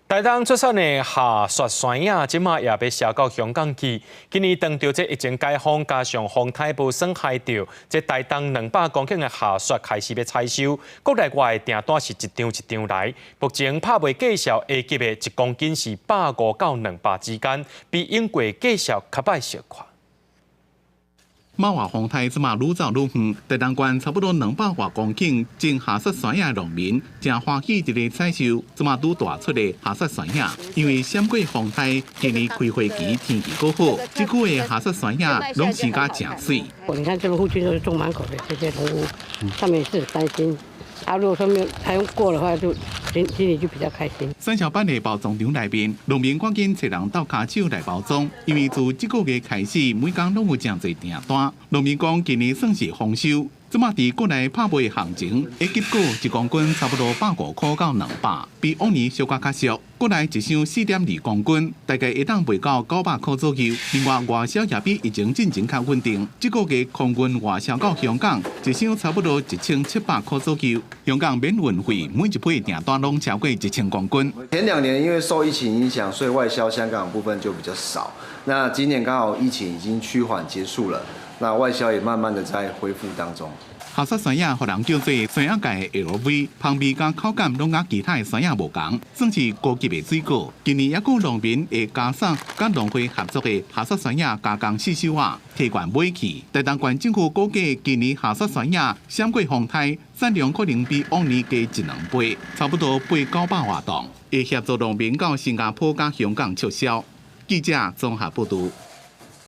台东出产的下雪山野，即马也要销到香港去。今年当着这疫情解封，加上风台无损害到，这台东200公顷的下雪开始要采收，国内外的订单是一张一张来。目前拍卖介绍 A 级的1公斤是150到200之间，比英国介绍较歹小看。 马华风台即马愈走愈远，台东县差不多200多公顷种下雪山野农民正欢喜一个采收，即马愈大出的下雪山野，因为闪过风台，今年开花期天气够好，这区的下雪山野拢生甲正水。你看这个附近都是种满口的这些农屋，他们也是很担心。 如果说没有采用过的话，就心里就比较开心。三小班的包装场内面，农民赶紧找人倒卡手来包装，因为自这个月开始，每天拢有真侪订单。农民讲今年算是丰收。 即马伫国内拍卖行情，一结果1公斤差不多150块到200，比往年小可较俗。国内一箱4.2公斤，大概会当卖到900块左右。另外外销也比疫情进前较稳定。这个月空运外销到香港，一箱差不多1700块左右。香港免运费，每一批订单拢超过1000公斤。前2年因为受疫情影响，所以外销香港的部分就比较少。那今年刚好疫情已经趋缓结束了。 那外销也慢慢的在恢复当中。下雪山野，互人叫做山野界的 LV， 香味甲口感拢甲其他的山野无同，算是高级的水果。今年也有农民会加送甲农会合作的下雪山野加工试手啊，提罐买去。台东县政府估计今年下雪山野闪过风台，产量可能比往年加1-2倍，差不多800-900多吨，会协助农民到新加坡甲香港出销。记者综合报道。